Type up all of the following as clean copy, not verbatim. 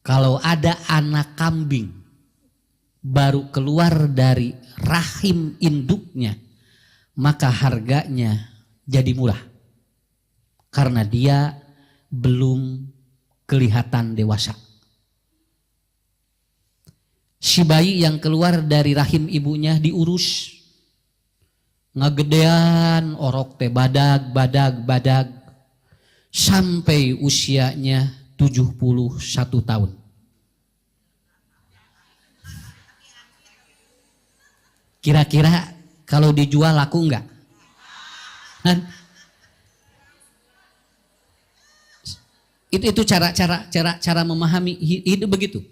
Kalau ada anak kambing baru keluar dari rahim induknya, maka harganya jadi murah. Karena dia belum kelihatan dewasa. Si bayi yang keluar dari rahim ibunya diurus. Ngagedean orok teh badag sampai usianya 71 tahun. Kira-kira kalau dijual laku enggak? Itu cara memahami hidup begitu.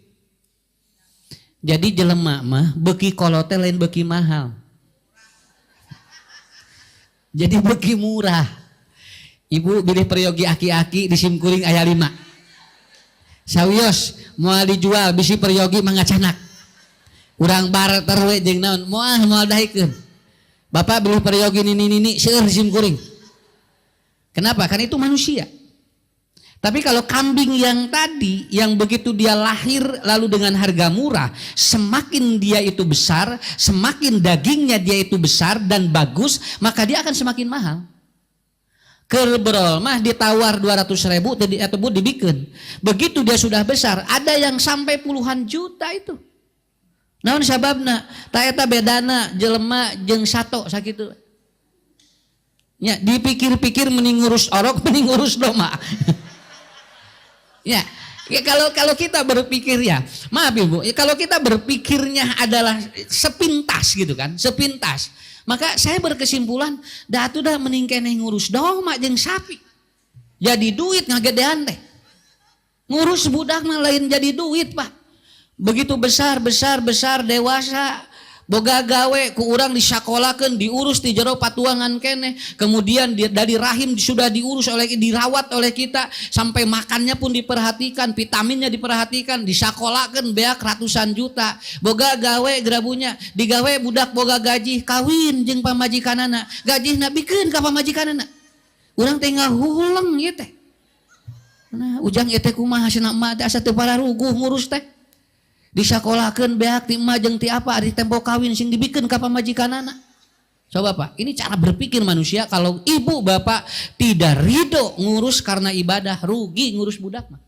Jadi jelema mah beki kolote lain beki mahal. Jadi beki murah. Ibu bilih peryogi aki-aki di simkuring aya 5. Sawios moal dijual bisi peryogi mangacanak. Urang barter we jeung naon moal dahikeun. Bapak bilih peryogi nini seueur di simkuring. Kenapa? Karena itu manusia. Tapi kalau kambing yang tadi, yang begitu dia lahir lalu dengan harga murah, semakin dia itu besar, semakin dagingnya dia itu besar dan bagus, maka dia akan semakin mahal. Kerberol mah ditawar 200.000 atau dibikin. Begitu dia sudah besar, ada yang sampai puluhan juta itu. Naon sababna? Ta eta bedana jelema jeung sato sakitu. Ya, dipikir-pikir mending ngurus orok mending ngurus domba. Ya kalau kita berpikir ya, maaf Ibu, kalau kita berpikirnya adalah sepintas gitu kan, sepintas, maka saya berkesimpulan, dah mending keneh ngurus domba jeung sapi. Jadi duit ngagedean teh. Ngurus budak mah lain jadi duit, Pak. Begitu besar dewasa, boga gawe ku urang disakolakeun, diurus di jero patuangan keneh, kemudian dari rahim sudah dirawat oleh kita, sampai makannya pun diperhatikan, vitaminnya diperhatikan, disakolakeun beak ratusan juta, boga gawe grabunya, digawe budak boga gaji, kawin jeung pamajikanana, gajihna bikeun ka pamajikanana. Urang teh ngahulang ieu teh. Nah, ujang ieu teh kumaha cenah mah asa teu pararuguh ngurus teh. Disakolakeun beak ti emah jeung ti apa di tempo kawin sing dibikeun ka pamajikanana. Coba Pak, ini cara berpikir manusia. Kalau ibu bapak tidak ridho ngurus karena ibadah, rugi ngurus budak mah.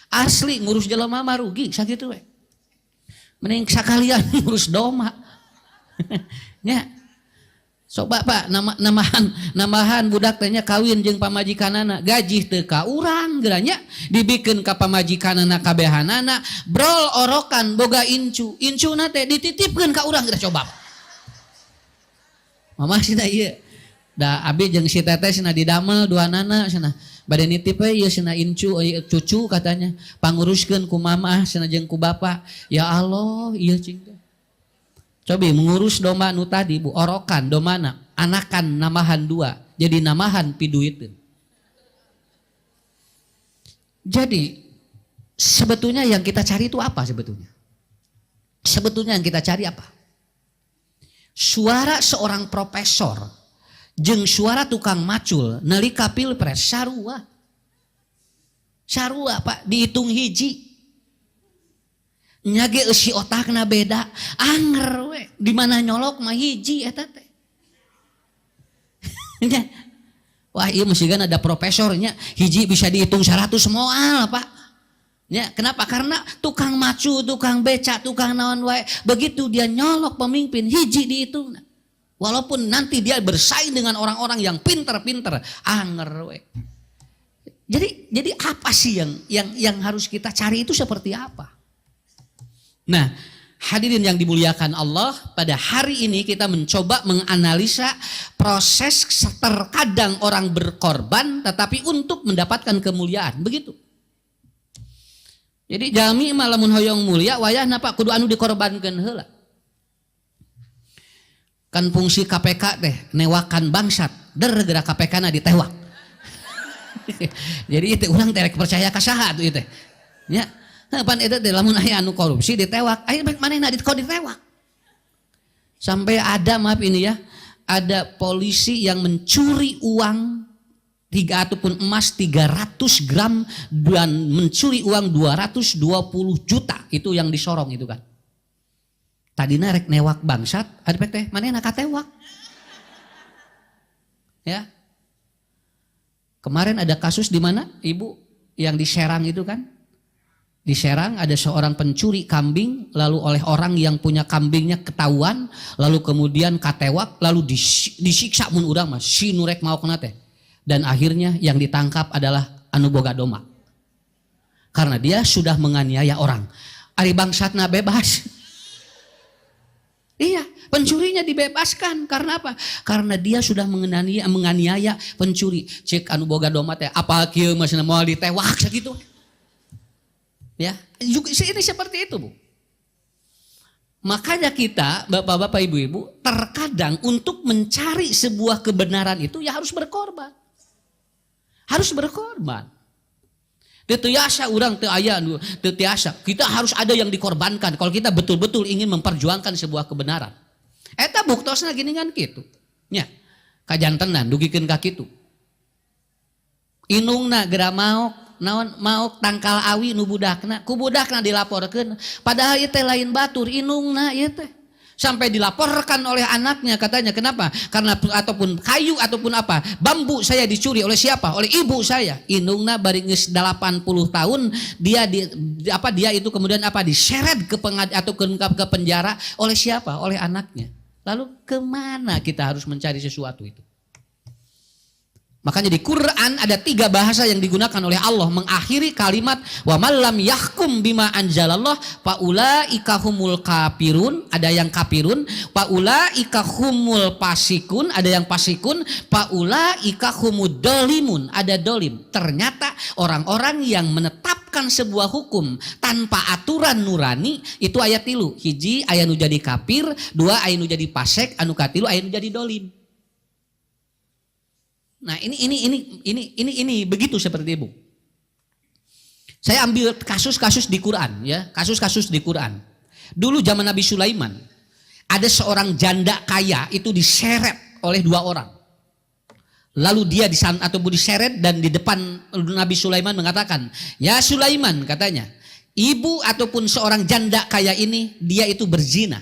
Asli ngurus jelema mah rugi sakitu we. Mending sakalian ngurus domba. Nya. Coba Pak, namahan budak teh nya kawin jeung pamajikanana, gaji teu ka urang geuranya, dibikeun ka pamajikanana kabehanana, brol orokan boga incuna teh dititipkeun ka urang, coba. Mama cenah ieu. Da abi jeung si teteh cenah didamel duanana cenah. Bade nitip we ieu cenah incu cucu katanya, panguruskeun ku mamah cenah jeung ku bapa. Ya Allah, ieu cing teh. Coba mengurus domba nu tadi Bu, orokan domana, anakan namahan 2, jadi namahan piduiteun. Jadi sebetulnya yang kita cari itu apa sebetulnya? Sebetulnya yang kita cari apa? Suara seorang profesor jeung suara tukang macul nalika pilpres sarua. Sarua Pak, dihitung hiji. Nyage eusi otakna beda, anger we, di mana nyolok mah hiji eta teh. Wah, ieu mesigan ada profesornya, hiji bisa dihitung 100 moal, Pak. Ya, kenapa? Karena tukang macu, tukang beca, tukang naon wae, begitu dia nyolok pemimpin, hiji dihitung. Walaupun nanti dia bersaing dengan orang-orang yang pinter-pinter, anger we. Jadi apa sih yang harus kita cari itu seperti apa? Nah, hadirin yang dimuliakan Allah, pada hari ini kita mencoba menganalisa proses terkadang orang berkorban tetapi untuk mendapatkan kemuliaan, begitu. Jadi jami mah lamun hoyong mulia wayahna Pak kudu anu dikorbankeun heula. Kan fungsi KPK teh newakan bangsat, gerak KPK-na ditewak. Jadi itu urang terek percaya ka saha atuh ieu teh. Nya pan eta teh lamun aya anu korupsi ditewak, aya manehna ditewak. Sampai ada, maaf ini ya, ada polisi yang mencuri uang ataupun emas 300 gram dan mencuri uang 220 juta. Itu yang disorong itu kan. Tadina rek newak bangsat, ada teh mana nak katewak. Ya. Kemarin ada kasus di mana ibu yang di Serang itu kan. Di Serang ada seorang pencuri kambing, lalu oleh orang yang punya kambingnya ketahuan, lalu kemudian katewak, lalu disiksa mun urang mah si nurek mau kena teh. Dan akhirnya yang ditangkap adalah anu boga doma. Karena dia sudah menganiaya orang. Ari bangsatna bebas. Iya, pencurinya dibebaskan. Karena apa? Karena dia sudah menganiaya pencuri. Cek anu boga doma teh apa kieu masih mau ditewak sakitu. Ya, ini seperti itu, Bu. Makanya kita, bapak-bapak, ibu-ibu, terkadang untuk mencari sebuah kebenaran itu ya harus berkorban. Harus berkorban. Tetiasa orang teu aya tetiasa. Kita harus ada yang dikorbankan kalau kita betul-betul ingin memperjuangkan sebuah kebenaran. Eta buktosna gini kan kitu. Nya, kajantenan dugikeun ka kitu. Inungna geura maok naon maok tangkal awi nu budakna, ku budakna dilaporkeun. Padahal ieu teh lain batur, inungna ieu teh. Sampai dilaporkan oleh anaknya katanya. Kenapa? Karena ataupun kayu ataupun apa, bambu saya dicuri oleh siapa? Oleh ibu saya. Inungna bari geus 80 tahun dia itu kemudian apa diseret ke atau ke penjara oleh siapa? Oleh anaknya. Lalu kemana kita harus mencari sesuatu itu? Makanya di Quran ada 3 bahasa yang digunakan oleh Allah mengakhiri kalimat wa malam yahkum bima anzalallah faulaika humul kafirun, ada yang kafirun, faulaika humul pasikun, ada yang pasikun, faulaika humud dolimun, ada dolim. Ternyata orang-orang yang menetapkan sebuah hukum tanpa aturan nurani itu ayat 3. Hiji aya nu jadi kafir, 2 aya nu jadi pasek, anu katilu aya nu jadi dolim. Nah ini begitu seperti ibu. Saya ambil kasus-kasus di Quran ya, kasus-kasus di Quran. Dulu zaman Nabi Sulaiman ada seorang janda kaya itu diseret oleh 2 orang. Lalu dia diseret dan di depan Nabi Sulaiman mengatakan, ya Sulaiman katanya, ibu ataupun seorang janda kaya ini dia itu berzina.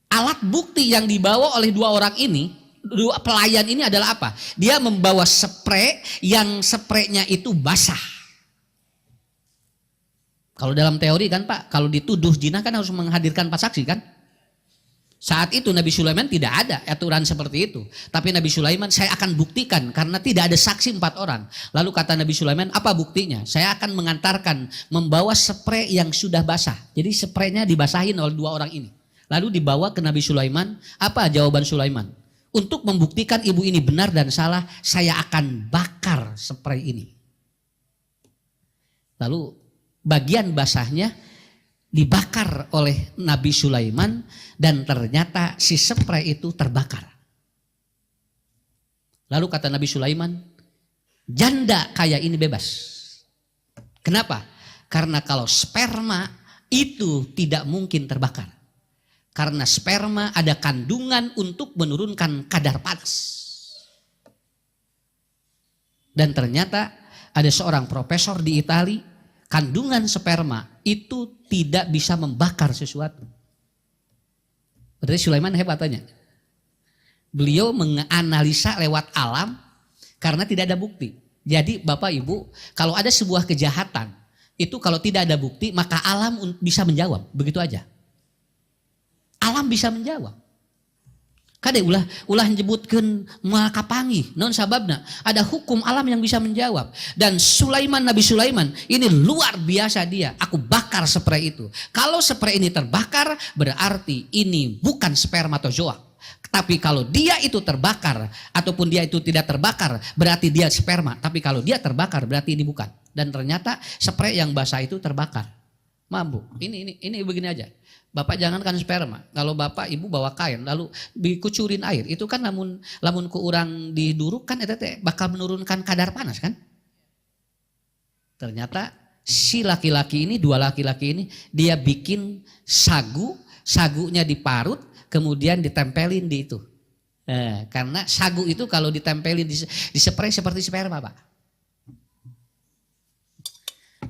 Alat bukti yang dibawa oleh 2 orang ini, 2 pelayan ini adalah apa? Dia membawa spray yang spraynya itu basah. Kalau dalam teori kan Pak, kalau dituduh zina kan harus menghadirkan 4 saksi kan? Saat itu Nabi Sulaiman tidak ada aturan seperti itu. Tapi Nabi Sulaiman, saya akan buktikan karena tidak ada saksi 4 orang. Lalu kata Nabi Sulaiman, apa buktinya? Saya akan mengantarkan membawa spray yang sudah basah. Jadi spraynya dibasahin oleh 2 orang ini. Lalu dibawa ke Nabi Sulaiman. Apa jawaban Sulaiman? Untuk membuktikan ibu ini benar dan salah, saya akan bakar spray ini. Lalu bagian basahnya dibakar oleh Nabi Sulaiman dan ternyata si spray itu terbakar. Lalu kata Nabi Sulaiman, janda kaya ini bebas. Kenapa? Karena kalau sperma itu tidak mungkin terbakar. Karena sperma ada kandungan untuk menurunkan kadar panas. Dan ternyata ada seorang profesor di Italia, kandungan sperma itu tidak bisa membakar sesuatu. Berarti Sulaiman hebatnya. Beliau menganalisa lewat alam karena tidak ada bukti. Jadi Bapak Ibu, kalau ada sebuah kejahatan, itu kalau tidak ada bukti maka alam bisa menjawab, begitu aja. Alam bisa menjawab. Kade ulah nyebutkeun moal kapanggih, naon sababna? Ada hukum alam yang bisa menjawab. Dan Nabi Sulaiman ini luar biasa dia. Aku bakar spray itu. Kalau spray ini terbakar berarti ini bukan spermatozoa. Tapi kalau dia itu terbakar ataupun dia itu tidak terbakar berarti dia sperma. Tapi kalau dia terbakar berarti ini bukan. Dan ternyata spray yang basah itu terbakar. Mampu. Ini begini aja. Bapak jangankan sperma, kalau bapak ibu bawa kain lalu dikucurin air, itu kan lamun ku urang diduruk kan eta teh bakal menurunkan kadar panas kan? Ternyata si laki-laki ini, 2 laki-laki ini dia bikin sagunya diparut kemudian ditempelin di itu. Karena sagu itu kalau ditempelin di spray seperti sperma, Pak.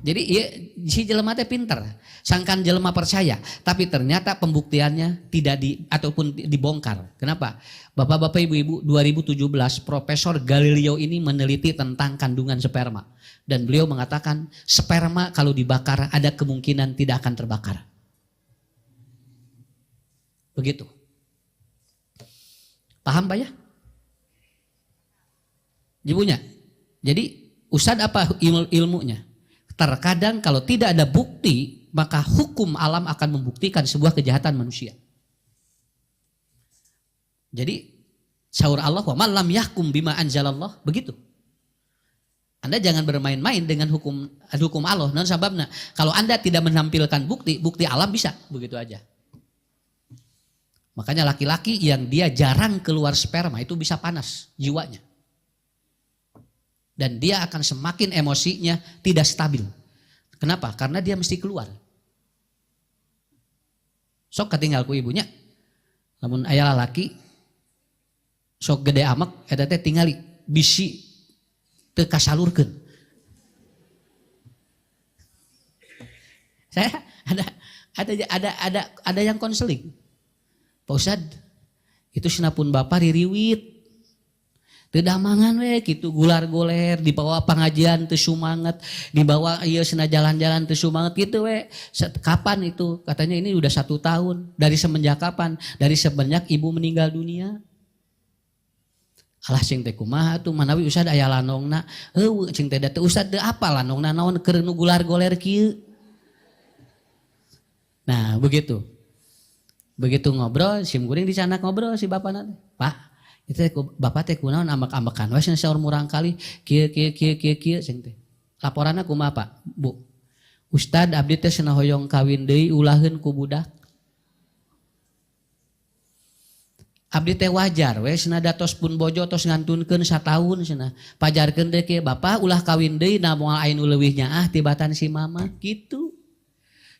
Jadi ya, si jelema teh pinter, sangkan jelema percaya, tapi ternyata pembuktiannya tidak ataupun dibongkar. Kenapa? Bapak-bapak, ibu-ibu, 2017 Profesor Galileo ini meneliti tentang kandungan sperma dan beliau mengatakan sperma kalau dibakar ada kemungkinan tidak akan terbakar. Begitu. Paham Pak ya? Ibunya. Jadi Ustadz apa ilmunya? Terkadang kalau tidak ada bukti, maka hukum alam akan membuktikan sebuah kejahatan manusia. Jadi syaur Allah, wa man lam yahkum bima anzalallah, begitu. Anda jangan bermain-main dengan hukum Allah. Non sababna, kalau Anda tidak menampilkan bukti alam bisa, begitu aja. Makanya laki-laki yang dia jarang keluar sperma itu bisa panas jiwanya. Dan dia akan semakin emosinya tidak stabil. Kenapa? Karena dia mesti keluar. Sok ketinggal ku ibunya. Namun aya lalaki sok gede amak eta teh tingali bisi teu kasalurkeun. Saya ada yang konseling. Pak Ustad, itu sinapun bapak ririwit. Teu damangan we kitu gular-guler dibawa pengajian teu sumanget, dibawa ieu cenah jalan-jalan teu sumanget gitu we. Kapan itu? Katanya ini udah 1 tahun. Dari semenjak kapan? Dari semenjak ibu meninggal dunia. Alah cing teh kumaha tuh manawi Ustad aya lanongna. Heuh cing teh da teu Ustad teu apa lanongna naon keur nu gular-guler kieu. Nah, begitu. Begitu ngobrol, sim kuring dicanak ngobrol si bapana teh. Pak, itu bapak teh kunaon ambak-ambakan we cenah saur murang kali kieu cing teh. Laporanna kumaha Pak? Bu. Ustad abdi teh cenah hoyong kawin deui ulaheun ku budak. Abdi teh wajar we cenah datos pun bojo tos ngantunkeun 1 tahun cenah. Pajarkeun deui ke bapak ulah kawin deui na moal aya nu leuwih nyaah tibatan si mama gitu.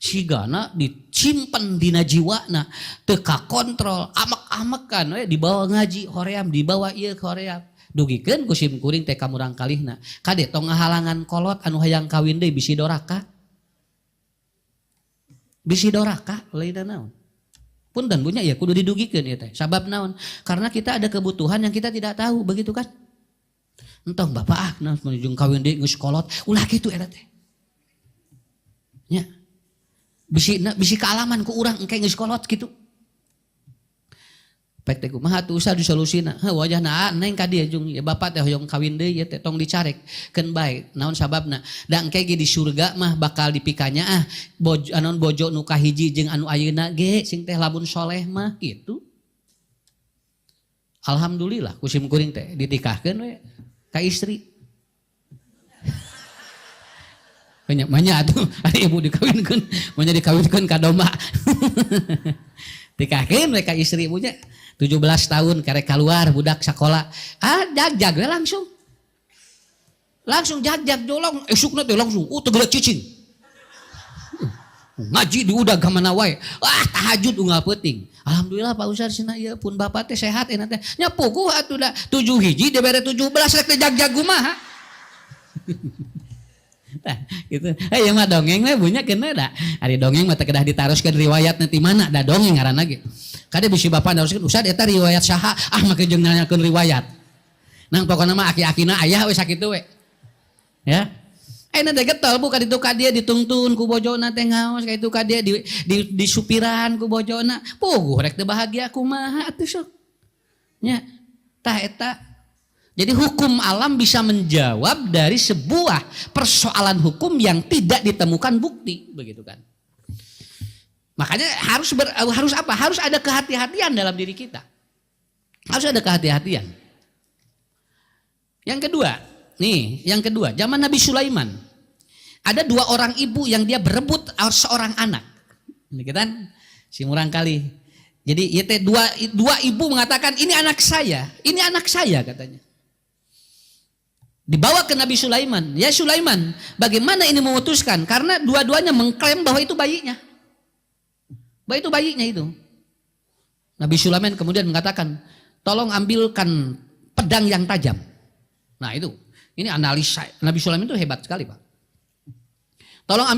Sigana dicimpen dina jiwana teu kakontrol amek-amekan we dibawa ngaji hoream dibawa ieu ke hoream dugikeun ku sim kuring teh ka murang kalihna kade tong ngahalangan kolot anu hayang kawin deui bisi doraka lain naon punten punya ya kudu didugikeun ieu teh sabab naon karena kita ada kebutuhan yang kita tidak tahu begitu kan entong bapak naon menuju kawin deui geus kolot ulah kitu eta teh nya bisi kealaman ku urang engke geus kolot kitu. Pek teh kumaha tuh usah disolusina. Heuh wajahna neng ka dieu jeung bapak teh hoyong kawin deui teh tong dicarekkeun bae. Naon sababna? Da engke ge di surga mah bakal dipikanya bojo nu kahiji jeung anu ayeuna ge sing teh lamun soleh mah kitu. Alhamdulillah ku sim kuring teh ditikahkeun we ka istri. Banyak tuh ada ibu dikawinkan, mau dikawinkan ka domba. Dikahkeun mereka istri ibunya 17 tahun karek keluar budak sekolah. Jag we langsung. Langsung jag dolong esukna teh langsung tegeuleuh cicing. Ngaji diudag ka mana wae. Tahajud unggal peuting. Alhamdulillah Pak Ustaz cenah ieu pun bapak teh sehat enak teh. Nya puguh atuh da 7 hiji dibere 17 rek teh jag kumaha. Nah, gitu. Ya mah dongeng we bunya keuna da. Ari dongeng mah teh kedah ditaroskeun riwayat nanti mana da dongeng ngaranna ge. Kade bisi bapa naroskeun Ustaz eta riwayat saha? Make jeung nanyakeun riwayat. Nang pokona mah aki-akina aya we sakitu we. Ya. Ayeuna teh getol bu ka ditu ka dia ditungtun ku bojona teh ngaos ka ditu ka dia di supiran ku bojona. Puguh rek teu bahagia kumaha atuh sok. Nya. Tah eta jadi hukum alam bisa menjawab dari sebuah persoalan hukum yang tidak ditemukan bukti, begitu kan? Makanya harus apa? Harus ada kehati-hatian dalam diri kita. Harus ada kehati-hatian. Yang kedua, zaman Nabi Sulaiman ada 2 orang ibu yang dia berebut seorang anak, gitu kan? Si murang kali. Jadi dua ibu mengatakan ini anak saya katanya. Dibawa ke Nabi Sulaiman. Ya Sulaiman, bagaimana ini memutuskan? Karena dua-duanya mengklaim bahwa itu bayinya. Bahwa itu bayinya itu. Nabi Sulaiman kemudian mengatakan, tolong ambilkan pedang yang tajam. Nah itu, ini analisa Nabi Sulaiman itu hebat sekali Pak. Tolong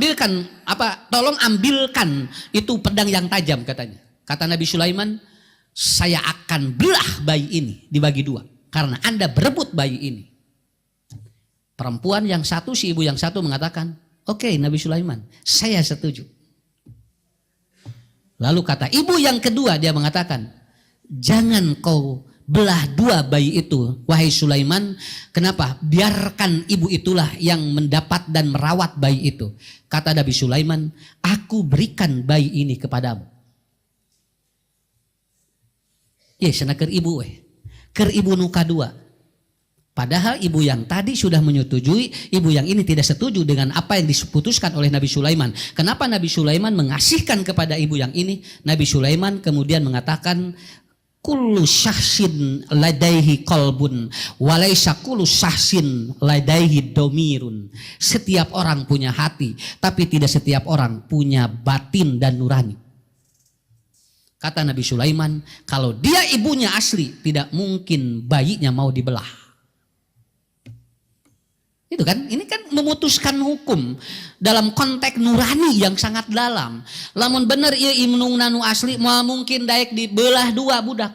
ambilkan itu pedang yang tajam katanya. Kata Nabi Sulaiman, saya akan belah bayi ini dibagi dua. Karena Anda berebut bayi ini. Perempuan yang satu, si ibu yang satu mengatakan, oke, Nabi Sulaiman, saya setuju. Lalu kata ibu yang kedua, dia mengatakan, jangan kau belah dua bayi itu, wahai Sulaiman. Kenapa? Biarkan ibu itulah yang mendapat dan merawat bayi itu. Kata Nabi Sulaiman, aku berikan bayi ini kepadamu. Sana ker ibu ker ibu nuka dua. Padahal ibu yang tadi sudah menyetujui, ibu yang ini tidak setuju dengan apa yang diputuskan oleh Nabi Sulaiman. Kenapa Nabi Sulaiman mengasihkan kepada ibu yang ini? Nabi Sulaiman kemudian mengatakan, kullu syahsin ladaihi qalbun walaysa kullu syahsin ladaihi domirun. Setiap orang punya hati, tapi tidak setiap orang punya batin dan nurani. Kata Nabi Sulaiman, kalau dia ibunya asli, tidak mungkin bayinya mau dibelah. Itu kan, ini kan memutuskan hukum dalam konteks nurani yang sangat dalam. Lamun bener ieu imnung nanu asli, mau mungkin daek dibelah dua budak.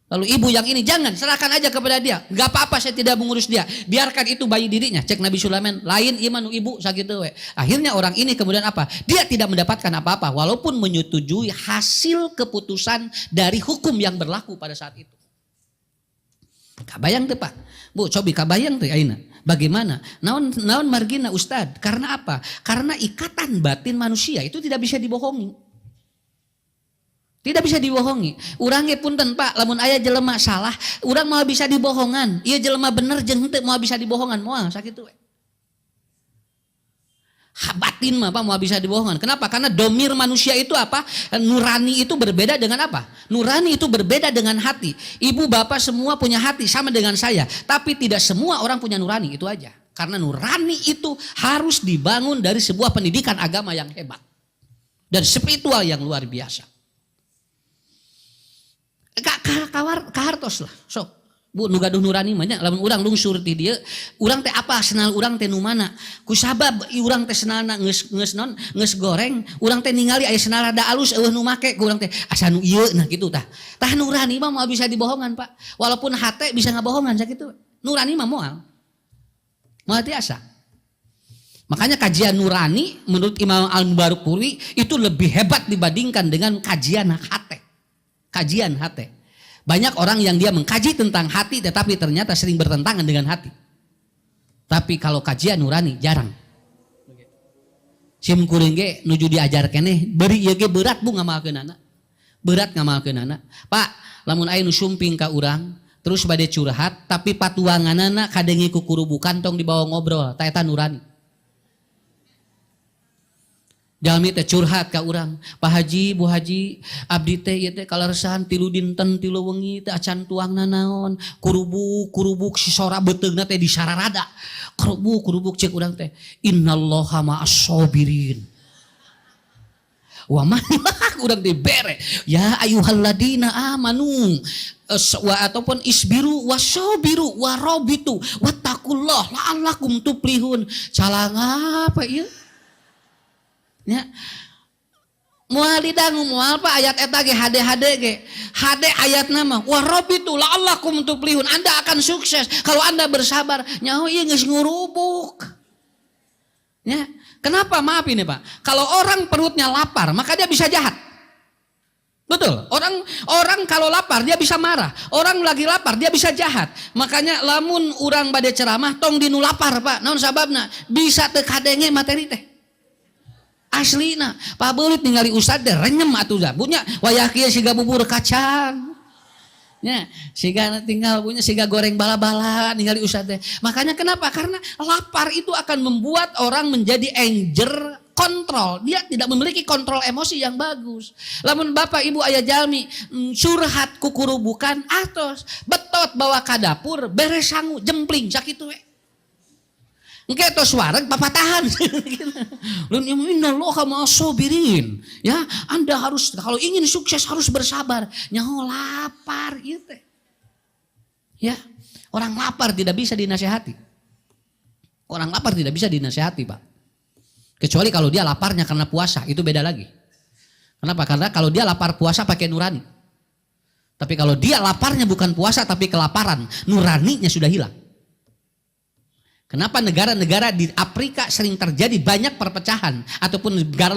Lalu ibu yang ini, jangan, serahkan aja kepada dia. Gak apa-apa, saya tidak mengurus dia. Biarkan itu bayi dirinya. Cek Nabi Sulaiman, lain imanu ibu sakitu we. Akhirnya orang ini kemudian apa? Dia tidak mendapatkan apa-apa walaupun menyetujui hasil keputusan dari hukum yang berlaku pada saat itu. Kabayang tuh Pak. Bu, cobi kabayang tuh aina. Bagaimana? Naon margina Ustad? Karena apa? Karena ikatan batin manusia itu tidak bisa dibohongi. Tidak bisa dibohongi. Urangnya punten Pak, lamun aya jelema salah, urang mau bisa dibohongan. Ieu jelema bener jeung henteu mau bisa dibohongan, moal sakitu we. Batin mah Pak mau bisa dibohongan. Kenapa? Karena domir manusia itu apa? Nurani itu berbeda dengan apa? Nurani itu berbeda dengan hati. Ibu bapak semua punya hati sama dengan saya. Tapi tidak semua orang punya nurani, itu aja. Karena nurani itu harus dibangun dari sebuah pendidikan agama yang hebat. Dan spiritual yang luar biasa. Kahartos lah. Sok. Bu nu gaduh nurani mah nya lamun urang lungsur ti dieu urang teh apa senal urang teh nu mana kusabab urang teh senalna geus goreng urang teh ningali aya senal rada alus eueuh nu make ku urang teh asa nu ieu nah kitu tah nurani mah moal bisa dibohongan Pak walaupun hate bisa ngabohongan sakitu nurani mah moal tiasa. Makanya kajian nurani menurut Imam Al-Mubarakfuri itu lebih hebat dibandingkan dengan kajian hate. Banyak orang yang dia mengkaji tentang hati tetapi ternyata sering bertentangan dengan hati. Tapi kalau kajian nurani jarang. Sim kuring ge nuju diajar keneh beri ieu ge berat bu ngamalkeunana. Berat ngamalkeunana. Pak, lamun aya nu sumping ka urang terus bade curhat tapi patuanganana kadenge ku kurubukan tong dibawa ngobrol, ta eta nurani. Jalmi teh curhat ka urang, Pak Haji, Bu Haji, abdi teh ieu teh kalaresahan 3 dinten 3 wengi teh acan tuangna naon, kurubuk si sora beuteungna teh disararada. Kurubuk cek urang teh, innallaha ma'as-sabirin. Wa man urang teh bere, ya ayyuhalladzina amanu ataupun isbiru wasabiru warabitu wattaqullah la'allakum tuflihun. Calang apa ieu? Ya. Moal didangu moal Pak ayat eta ge hade ge. Hade ayat nama warabitu la'allakum tuflihun. Anda akan sukses kalau Anda bersabar. Nyaho ieu geus ngurubuk. Ya. Kenapa? Maaf ini Pak. Kalau orang perutnya lapar, maka dia bisa jahat. Betul. Orang kalau lapar dia bisa marah. Orang lagi lapar dia bisa jahat. Makanya lamun urang bade ceramah tong dinu lapar Pak. Naon sababna? Bisa teu kadenge materi teh. Aslina, Pak Beulit ningali ustad teh renyem atuh da. Bunya wayah kieu siga bubur kacang. Nya, siga tinggal punya siga goreng bala-bala ningali ustad teh. Makanya kenapa? Karena lapar itu akan membuat orang menjadi enger kontrol. Dia tidak memiliki kontrol emosi yang bagus. Lamun Bapak Ibu aya jalmi curhat ku kurubukan atos betot bawa ka dapur beres sangu jempling sakitu we. Engke tos wareg papatahan. Lain innallaha ma'as-sabirin. Ya, Anda harus kalau ingin sukses harus bersabar. Nyaho lapar ieu teh. Ya, orang lapar tidak bisa dinasehati. Orang lapar tidak bisa dinasehati, Pak. Kecuali kalau dia laparnya karena puasa, itu beda lagi. Kenapa? Karena kalau dia lapar puasa pakai nurani. Tapi kalau dia laparnya bukan puasa tapi kelaparan, nuraninya sudah hilang. Kenapa negara-negara di Afrika sering terjadi banyak perpecahan ataupun negara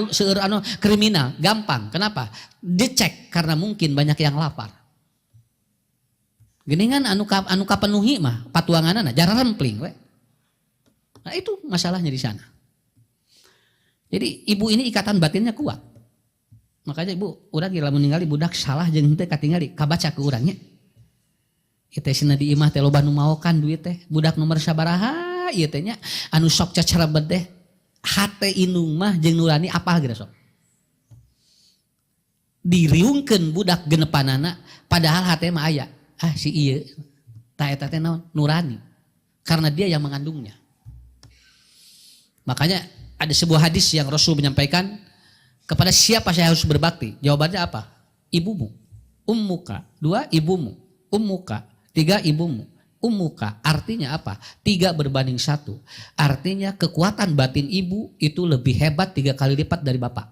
kriminal? Gampang. Kenapa? Dicek karena mungkin banyak yang lapar. Geningan anu kapenuhi mah patuanganana jarang rempling we. Nah itu masalahnya di sana. Jadi ibu ini ikatan batinnya kuat. Makanya ibu urang lamun ningali budak salah jeung henteu katingali kabaca ke urangnya. Ieu teh cenah di imah teh loba nu maokan duit teh. Budak nomor sabaraha ieu teh nya anu sok cacarebet teh. Hate inung mah jeung nurani apal geura sok. Diriungkeun budak genepanana padahal hate mah aya. Ah si ieu ta eta teh naon? Nurani. Karena dia yang mengandungnya. Makanya ada sebuah hadis yang Rasul menyampaikan, kepada siapa saya harus berbakti? Jawabannya apa? Ibumu. Ummuka. 2 ibumu. Ummuka. 3 ibumu. Ummuka. Artinya apa? 3 berbanding 1. Artinya kekuatan batin ibu itu lebih hebat 3 kali lipat dari bapak.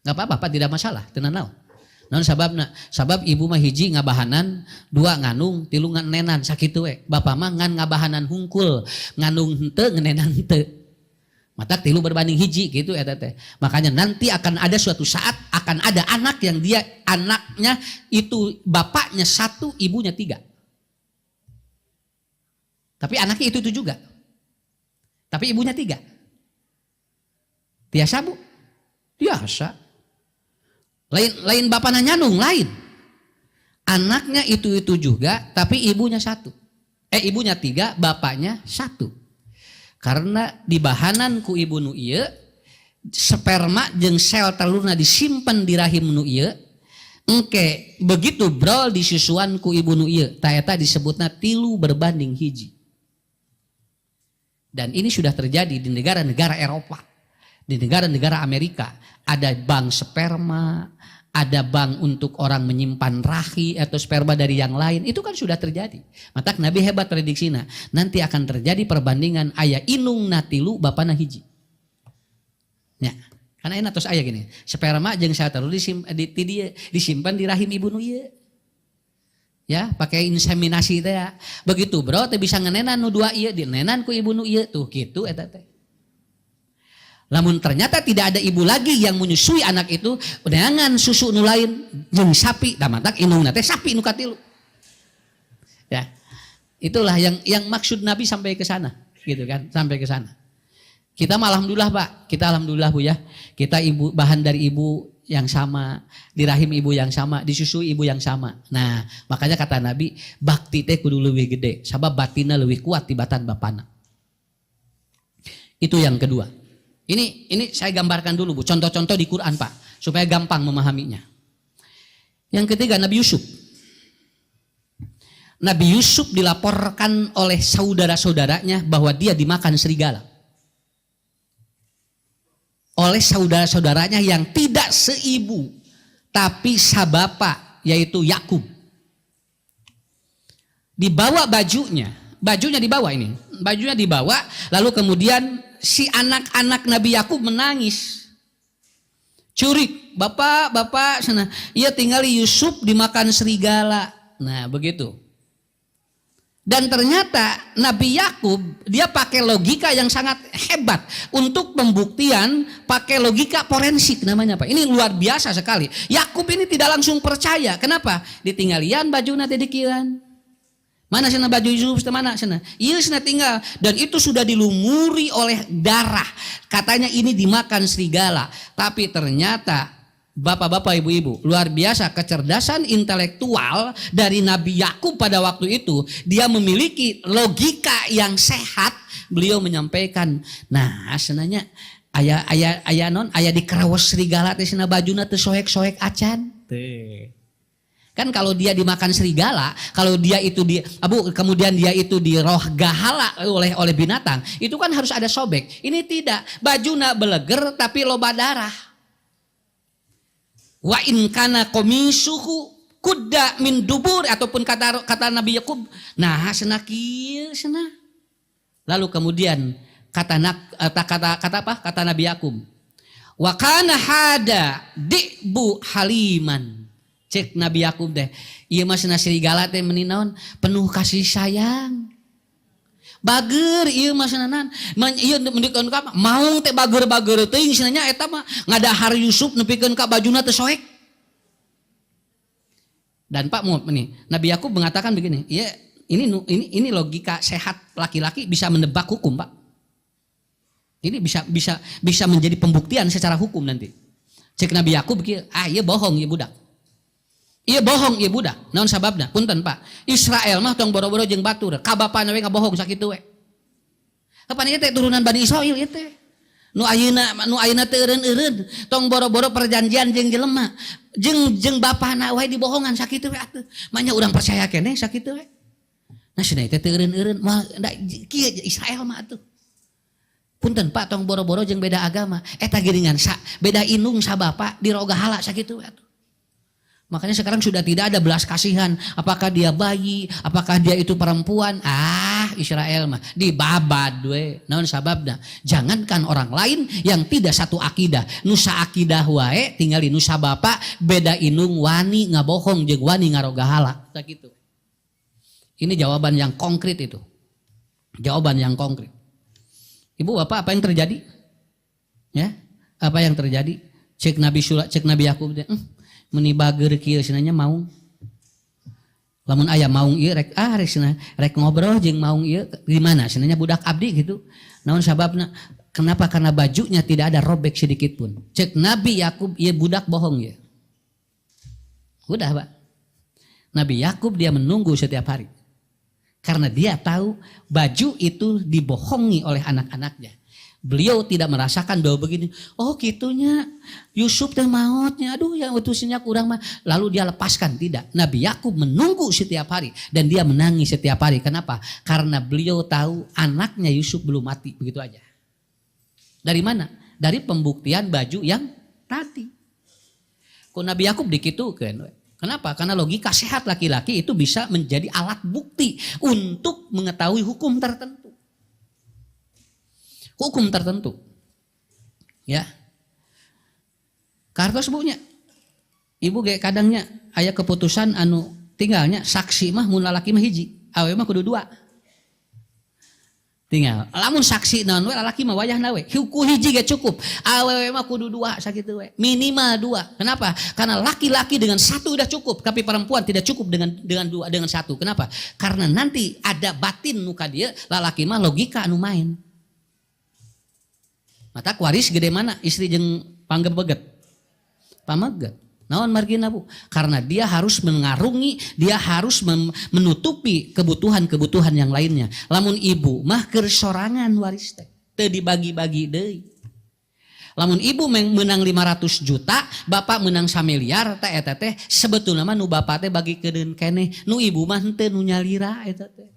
Gak apa-apa, Pak, tidak masalah. Tenang naon. Naon sababna? Sabab ibu mah hiji ngabahanan, 2 nganung, 3 nganenan sakitu we. Bapak mah ngan ngabahanan hungkul, nganung henteu, ngenenan henteu. Matak 3 berbanding hiji gitu eta teh. Makanya nanti akan ada suatu saat akan ada anak yang dia anaknya itu bapaknya 1, ibunya 3. Tapi anaknya itu juga. Tapi ibunya 3. Biasa Bu? Biasa. Lain bapaknya nyanung, lain. Anaknya itu juga, tapi ibunya 1. Ibunya 3, bapaknya 1. Karena di bahanan ku ibu nu ieu, sperma jeung sel telurna disimpan di rahim nu ieu, engke begitu brol disusuan ku ibu nu ieu, ta eta disebutna 3 berbanding hiji. Dan ini sudah terjadi di negara-negara Eropa, di negara-negara Amerika. Ada bank sperma, ada bank untuk orang menyimpan rahi atau sperma dari yang lain. Itu kan sudah terjadi. Maka Nabi hebat prediksinya. Nanti akan terjadi perbandingan ayah inung natilu bapana hiji. Ya, karena enak terus ayah gini. Sperma jeung satelur disimpan di rahim ibu nu ieu. Ya, pakai inseminasi teh ya. Begitu bro, teh bisa ngenenan nu 2 ieu, dinenan ku ibu nu ieu tuh kitu eta teh. Namun ternyata tidak ada ibu lagi yang menyusui anak itu dengan susu nu lain jeung sapi, da matak indungna teh sapi nu katilu. Ya. Itulah yang maksud Nabi sampai ke sana, gitu kan, sampai ke sana. Kita alhamdulillah, Pak. Kita alhamdulillah Bu ya. Kita ibu bahan dari ibu yang sama, di rahim ibu yang sama, disusui ibu yang sama. Nah, makanya kata Nabi, bakti teh kudu leuwih gede, sabab batinna leuwih kuat tibatan bapana. Itu yang kedua. Ini saya gambarkan dulu Bu, contoh-contoh di Quran Pak, supaya gampang memahaminya. Yang ketiga Nabi Yusuf. Nabi Yusuf dilaporkan oleh saudara-saudaranya bahwa dia dimakan serigala. Oleh saudara-saudaranya yang tidak seibu, tapi sabapa, yaitu Yakub. Dibawa bajunya dibawa ini. Bajunya dibawa, lalu kemudian si anak-anak Nabi Yakub menangis. Curik, bapak sana. Ia tinggali Yusuf dimakan serigala. Nah, begitu. Dan ternyata Nabi Yakub dia pakai logika yang sangat hebat untuk pembuktian, pakai logika forensik namanya Pak. Ini luar biasa sekali. Yakub ini tidak langsung percaya. Kenapa? Ditinggalian baju nanti dikiran. Mana sana baju Yusuf, mana sana? Iya sana tinggal. Dan itu sudah dilumuri oleh darah. Katanya ini dimakan serigala. Tapi ternyata bapak-bapak, ibu-ibu, luar biasa kecerdasan intelektual dari Nabi Yakub pada waktu itu. Dia memiliki logika yang sehat. Beliau menyampaikan, nah senanya ayah di kerawas serigala teh sana bajuna teh soek-soek acan. Teh. Kan kalau dia dimakan serigala, kalau dia itu kemudian dia itu diroh gahala oleh binatang, itu kan harus ada sobek. Ini tidak, bajuna beleger tapi loba darah. Wa in kana qamisuhu kudda min dubur, ataupun kata Nabi Yakub, nah cenah kieu cenah. Lalu kemudian kata Nabi Yakub, wa kana hada dibu haliman. Cek Nabi Yakub deh, ieu mah cenah serigala teh meuni naon? Penuh kasih sayang. Bager ieu mah cenah ieu mendikeun ka mau teh bager-bager teuing cenah eta mah ngadahar Yusuf nepikeun ka bajuna teh soek. Dan Pak nih, Nabi Yakub mengatakan begini, ya ini logika sehat laki-laki bisa menebak hukum, Pak. Ini bisa menjadi pembuktian secara hukum nanti. Cek Nabi Yakub kieu, ieu bohong ieu budak. Iya bohong ieu budak. Naon sababna? Punten Pak. Israel mah tong boro-boro jeung batur. Ka bapana we ngabohong sakitu we. Kapan ieu teh turunan Bani Israil ieu teh. Nu ayeuna teh eureun-eureun tong boro-boro perjanjian jeung jelema. Jeung bapana we dibohongan sakitu we atuh. Manya urang percaya keneh sakitu we. Nah cenah teh teu eureun-eureun mah kieu Israel mah atuh. Punten Pak tong boro-boro jeung beda agama. Eta geuningan beda indung sabapa di roga hala sakitu we atuh. Makanya sekarang sudah tidak ada belas kasihan. Apakah dia bayi, apakah dia itu perempuan. Israel mah dibabad we. Naon sababna? Jangankan orang lain yang tidak satu akidah. Nusa akidah wae tinggali nusa bapa beda inung wani ngabohong jeung wani ngaroga hala. Sakitu. Ini jawaban yang konkret itu. Jawaban yang konkret. Ibu Bapak apa yang terjadi? Ya? Apa yang terjadi? Cek Nabi Yakub teh. Meni bager kieu cenanya maung. Lamun aya maung ieu rek cenah rek ngobrol jeung maung ieu di mana cenanya budak abdi gitu. Naon sababna? Kenapa? Karena bajunya tidak ada robek sedikit pun. Cek Nabi Yakub ieu budak bohong ya. Udah Pak. Nabi Yakub dia menunggu setiap hari. Karena dia tahu baju itu dibohongi oleh anak-anaknya. Beliau tidak merasakan bahwa begini, oh gitunya Yusuf teh mautnya, aduh yang utusnya kurang mah. Lalu dia lepaskan, tidak. Nabi Yakub menunggu setiap hari dan dia menangis setiap hari. Kenapa? Karena beliau tahu anaknya Yusuf belum mati, begitu aja. Dari mana? Dari pembuktian baju yang tadi. Kok Nabi Yakub dikitukeun? Kenapa? Karena logika sehat laki-laki itu bisa menjadi alat bukti untuk mengetahui hukum tertentu. Hukum tertentu. Ya. Kartos bunya. Ibu ge kadangnya aya keputusan anu tinggalnya saksi mah mun lalaki mah hiji, awewe mah kudu dua. Tinggal. Lamun saksi naon we lalaki mah wayahna we. Ku hiji ge cukup. Awewe mah kudu dua sakitu we. Minimal dua. Kenapa? Karena laki-laki dengan satu udah cukup, tapi perempuan tidak cukup dengan dua dengan satu. Kenapa? Karena nanti ada batin nu ka dieu, lalaki mah logika anu main. Mata waris gede mana istri jeung panggebeget pameget naon margina Bu, karena dia harus mengarungi, dia harus menutupi kebutuhan yang lainnya. Lamun ibu mah keur sorangan waris teh teu dibagi-bagi deui. Lamun ibu menang 500 juta, bapak menang 1 miliar, eta teh sebetulna mah nu bapak teh bagikeun keneh, nu ibu mah henteu nu nyalira eta teh.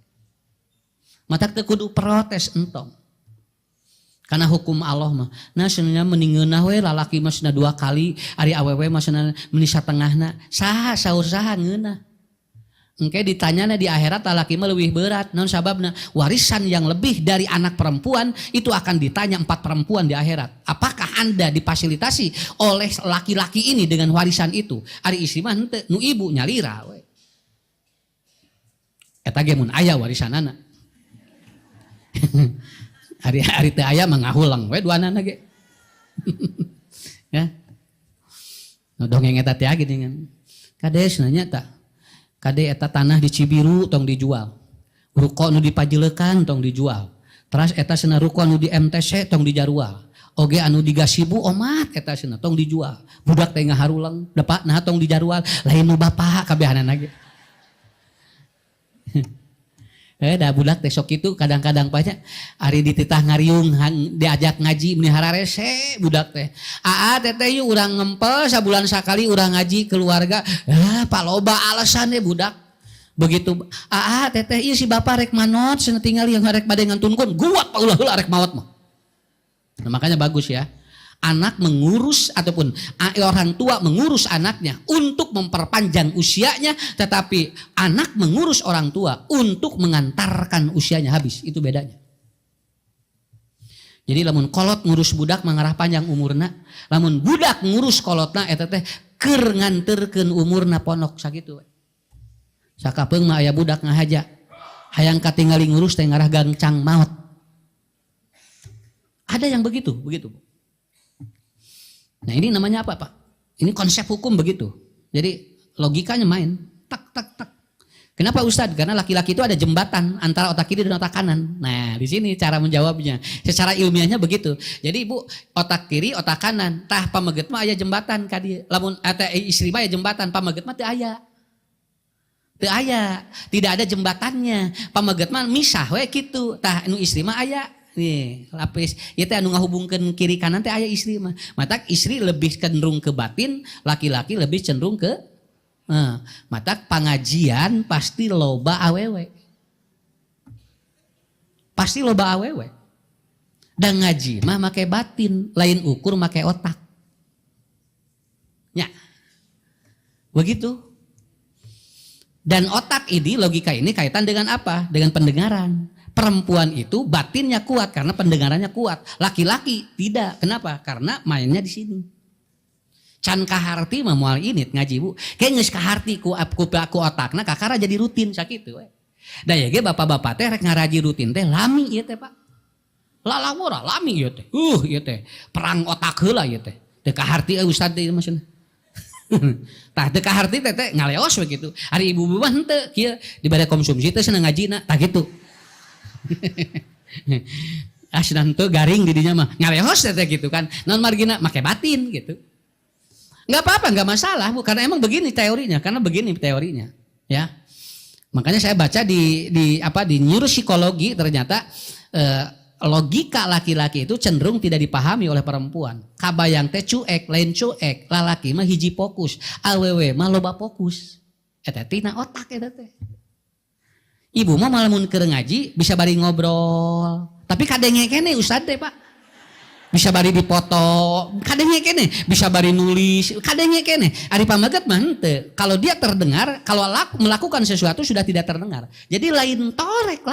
Mata teu kudu protes entong. Karena hukum Allah mah. Nah sebenarnya meningeunah we lalaki mah cenah 2 kali, ari awewe mah cenah meuni satengahna. Saha saur saha ngeunah. Engke ditanyana di akhirat lalaki mah leuwih berat. Naon sababna? Warisan yang lebih dari anak perempuan itu akan ditanya 4 perempuan di akhirat. Apakah Anda difasilitasi oleh laki-laki ini dengan warisan itu? Ari istri mah henteu, nu ibu nyalira we. Eta ge mun aya warisanana. Hari-hari teh aya mah ngahulang we duanana ge. Ya. No dongeng eta teh geuningan. Kade cenanya tah. Kade eta tanah di Cibiru tong dijual. Ruko nu dipajeulekan tong dijual. Teras eta cenah ruko nu di MTC tong dijarual. Oge anu di Gasibu omat eta cenah tong dijual. Budak teh ngaharulang, depak nah tong dijarual, lain nu bapak kabehanana ge. Da budak teh sok itu kadang-kadang banyak ari dititah ngariung diajak ngaji melihara rese budak teh. Teteh yuk urang ngempel sabulan sakali urang ngaji keluarga. Pak loba alasan deh budak. Begitu teteh ieu si bapak rek manot cenah tinggal yang rek bade ngantunkun guat pa ulah rek maot mah. Nah, makanya bagus ya. Anak mengurus ataupun orang tua mengurus anaknya untuk memperpanjang usianya, tetapi anak mengurus orang tua untuk mengantarkan usianya habis. Itu bedanya. Jadi lamun kolot ngurus budak mengarah panjang umurna, lamun budak ngurus kolotna eta teh keur nganterkeun umurna ponok sakitu we. Sakapeung mah aya budak ngahaja, hayang katingali ngurus teh ngarah gangcang maot. Ada yang begitu. Nah ini namanya apa Pak? Ini konsep hukum begitu. Jadi logikanya main. Tak. Kenapa Ustadz? Karena laki-laki itu ada jembatan antara otak kiri dan otak kanan. Nah di sini cara menjawabnya. Secara ilmiahnya begitu. Jadi ibu otak kiri, otak kanan. Tah pameget mah aya jembatan kadi. Lamun istri mah aya jembatan, pameget mah teu aya. Teu aya. Tidak ada jembatannya. Pameget mah misah we kitu. Tah anu istri mah aya. Nih, lapis. Ya teh anu ngahubungkeun kiri kanan teh aya istri mah. Matak istri lebih cenderung ke batin, laki-laki lebih cenderung ke matak pangajian pasti loba awewe. Pasti loba awewe. Dan ngaji mah make batin, lain ukur make otak. Ya. Begitu. Dan otak ini, logika ini kaitan dengan apa? Dengan pendengaran. Perempuan itu batinnya kuat karena pendengarannya kuat. Laki-laki tidak. Kenapa? Karena mainnya di sini. Can kaharti mah moal init ngaji bu. Kayak geus kaharti ku otakna kakara jadi rutin sakitu we. Da ya ge bapak-bapak teh rek ngaraji rutin teh lami ieu teh Pak. Lalamora lami ieu teh. Ieu teh perang otak heula ieu teh. Teu kaharti ustad ieu maksudna. Tah teu kaharti teh ngaleos we kitu. Ari ibu-ibu mah henteu kieu dibade konsumsi teh seneng ngajina tah kitu. Asnan tuh garing didinya mah ngalehos teh gitu kan. Non margina make batin gitu. Enggak apa-apa, enggak masalah Bu, karena emang begini teorinya, ya. Makanya saya baca di neuropsikologi ternyata logika laki-laki itu cenderung tidak dipahami oleh perempuan. Kabayang teh cuek, lain cuek, lalaki mah hiji fokus, awewe mah loba fokus. Eta tina otak eta teh. Ibu mah malah mun keur ngaji bisa bari ngobrol. Tapi kadenge kene ustad teh Pak. Bisa bari dipoto, kadenge kene, bisa bari nulis, kadenge kene. Ari pamaget mah henteu. Kalau dia terdengar, kalau melakukan sesuatu sudah tidak terdengar. Jadi lain torek.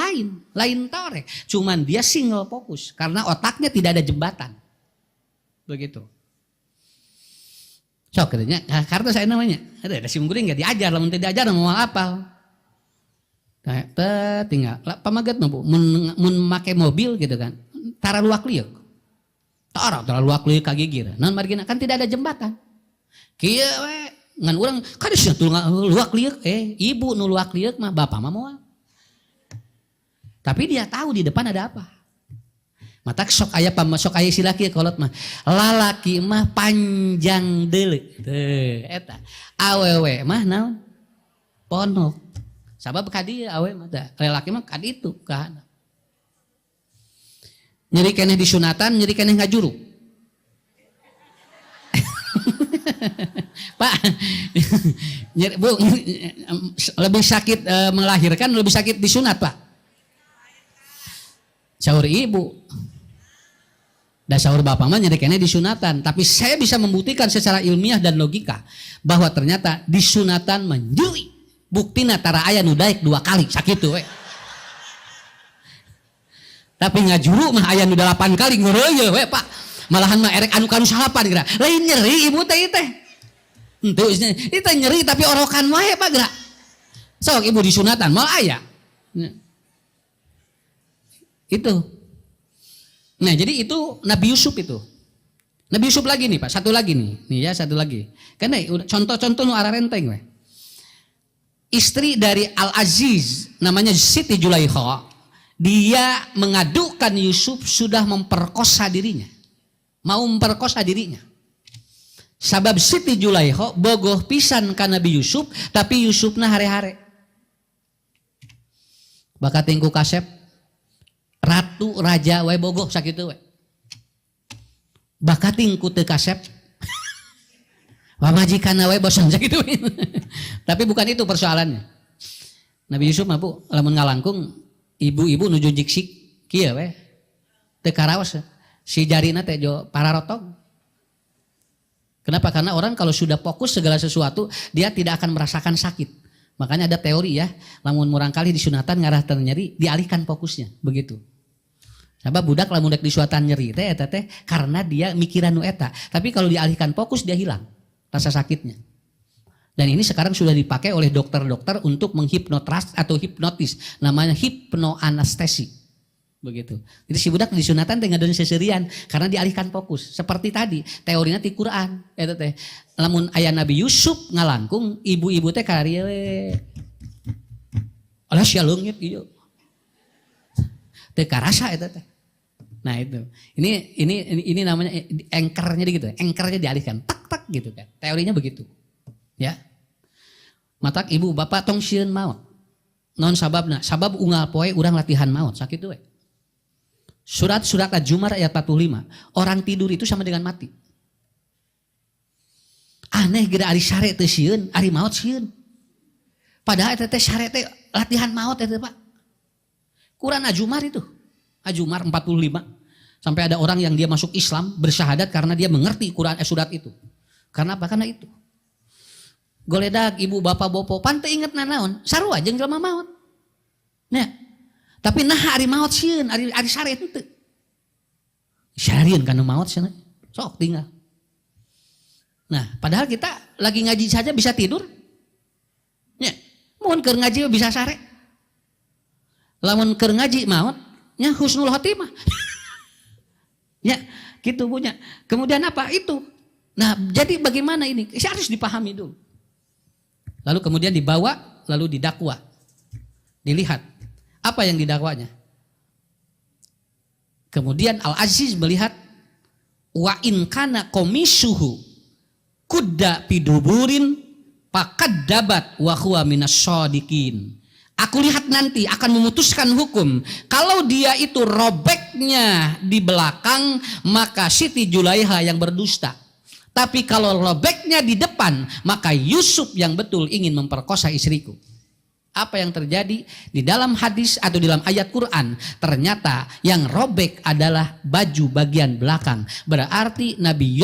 Cuman dia single fokus karena otaknya tidak ada jembatan. Begitu. Sok katanya, karena saya namanya. Ada si mungguring enggak diajar, lamun teu diajar mau apal. Tinggal pamaget mah Bu, mun make mobil gitu kan. Tara luak liuk. Tara luak liuk kagigir. Naon margina kan tidak ada jembatan. Kieu we ngan urang kades luak liuk ibu nu luak liuk mah bapak mah moal. Tapi dia tahu di depan ada apa. Matak sok aya istilah kieu kolot mah. Lalaki mah panjang deuleu. Teu eta. Awewe mah naon? Ponok. Sabab kadi awe mah lelaki mah kadi itu kahana. Nyeri keneh disunatan, nyeri keneh ngajuru. Pak, Bu, lebih sakit melahirkan, lebih sakit disunat Pak. Saur ibu. Dan saur bapak mah nyeri keneh disunatan. Tapi saya bisa membuktikan secara ilmiah dan logika bahwa ternyata disunatan menjuri. Buktina tara aya nu daek 2 kali sakitu we. Tapi ngajuru mah aya nu 8 kali ngeureuyeuh we Pak. Malahan mah erek anu kanu salapan geura. Lain nyeri ibu teh teh. Henteu itu nyeri tapi orokan wae Pak geura. Sok ibu disunatan mal aya. Itu. Nah, jadi itu Nabi Yusuf itu. Nabi Yusuf lagi nih Pak, satu lagi nih. Nih ya, satu lagi. Karena contoh-contoh nu arah renteng we. Istri dari Al-Aziz namanya Siti Julaikha, dia mengadukan Yusuf sudah memperkosa dirinya. Mau memperkosa dirinya. Sabab Siti Julaikha bogoh pisan ka Nabi Yusuf, tapi Yusufna hare-hare. Bakat tingku kasep ratu raja wae bogoh sakitu we. Bakat tingku teu kasep pamajikanna wae bosan sakitu. Tapi bukan itu persoalannya. Nabi Yusuf mah Bu lamun ngalangkung ibu-ibu nuju jiksik kieu we. Teu karaos si jarina teh jo pararotog. Kenapa? Karena orang kalau sudah fokus segala sesuatu dia tidak akan merasakan sakit. Makanya ada teori ya, lamun murang kali disunatan ngarah ternyeri dialihkan fokusnya, begitu. Sabab budak lamun dek disuatan nyeri teh eta teh karena dia mikiran nu eta. Tapi kalau dialihkan fokus dia hilang rasa sakitnya. Dan ini sekarang sudah dipakai oleh dokter-dokter untuk menghipnotis atau hipnotis, namanya hipnoanestesi. Begitu. Jadi si budak disunatan teh ngadeun seserian karena dialihkan fokus. Seperti tadi teorinya ti Quran eta teh. Lamun aya Nabi Yusuf ngalangkung ibu-ibu teh kararieu we. Alah sia leungit ieu. Teu karasa eta teh. Nah itu. Ini namanya anchor-nya gitu. Anchor-nya dialihkan tak gitu kan. Teorinya begitu. Ya. Matak ibu bapak tong sieun maot. Non sababna, sabab unggal poe urang latihan maot sakitu we. Surat Az-Zumar ayat 45. Orang tidur itu sama dengan mati. Aneh geura ari sare teu sieun, ari maot sieun. Padahal eta teh sare teh latihan maot eta Pak. Quran Az-Zumar itu. Az-Zumar 45. Sampai ada orang yang dia masuk Islam bersyahadat karena dia mengerti Quran surat itu. Karena apa? Karena itu. Goledag ibu bapak bopo pan teu inget nanaon, sarua jeung jelema maot. Nah, tapi nah ari maot sieun, ari sare henteu. Syarieun kana maot cenah. Sok tinggal. Nah, padahal kita lagi ngaji saja bisa tidur. Nya, mun keur ngaji bisa sare. Lamun keur ngaji maot, nya husnul khotimah. Ya, gitu punya. Kemudian apa itu? Nah, jadi bagaimana ini? Harus dipahami dulu. Lalu kemudian dibawa, lalu didakwa. Dilihat. Apa yang didakwanya? Kemudian Al-Aziz melihat wa in kana komisuhu kudda piduburin pakaddabat wa huwa minas shadiqin. Aku lihat nanti akan memutuskan hukum. Kalau dia itu robeknya di belakang, maka Siti Julaiha yang berdusta. Tapi kalau robeknya di depan, maka Yusuf yang betul ingin memperkosa istriku. Apa yang terjadi di dalam hadis atau di dalam ayat Quran? Ternyata yang robek adalah baju bagian belakang. Berarti Nabi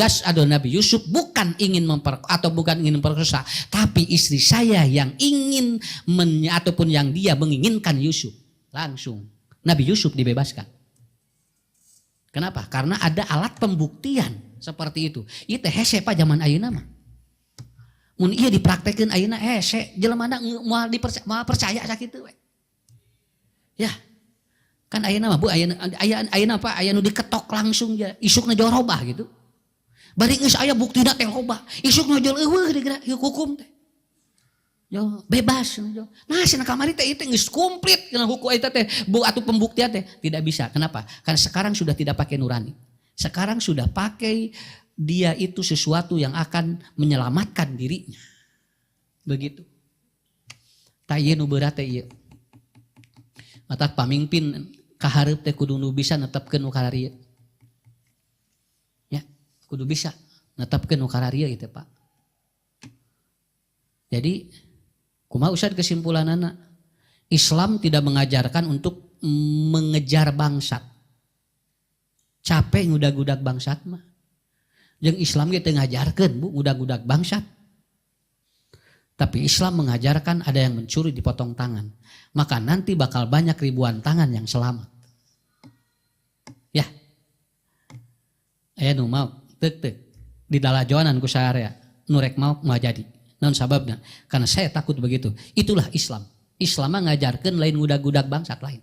Yusuf bukan ingin memperkosa, tapi istri saya yang ingin ataupun yang dia menginginkan Yusuf. Langsung Nabi Yusuf dibebaskan. Kenapa? Karena ada alat pembuktian seperti itu. Itu hese Pak zaman ayeuna mah. Mun ieu dipraktekeun ayeuna hese jelema moal percaya sakitu we. Ya. Kan ayeuna mah Bu ayeuna apa aya nu diketok langsung ya isukna jorobah gitu. Bari geus aya buktina teh loba, isukna jol eueuh digerak hukum teh. Yo bebas yo. Nah cenah kamari teh itu geus komplit kana hukum eta teh bu atuh pembuktian teh tidak bisa. Kenapa? Karena sekarang sudah tidak pakai nurani. Sekarang sudah pakai dia itu sesuatu yang akan menyelamatkan dirinya. Begitu. Tayeu nu berat teh ieu. Matak pamimpin kahareup teh kudu nu bisa netepkeun nu kararieu. Ya, kudu bisa netepkeun nu kararieu gitu Pak. Jadi kumaha usad kesimpulanana? Islam tidak mengajarkan untuk mengejar bangsat. Capek ngudag-udag bangsat mah. Jeung Islam ge teu ngajarkeun Bu ngudag-udag bangsat. Tapi Islam mengajarkan ada yang mencuri dipotong tangan. Maka nanti bakal banyak ribuan tangan yang selamat. Ya. Aya nu mau teuk di dalajoanan ku saarea nu rek mau jadi. Naon sababna? Karena saya takut begitu. Itulah Islam. Islam mah ngajarkeun lain ngudag-udag bangsat lain.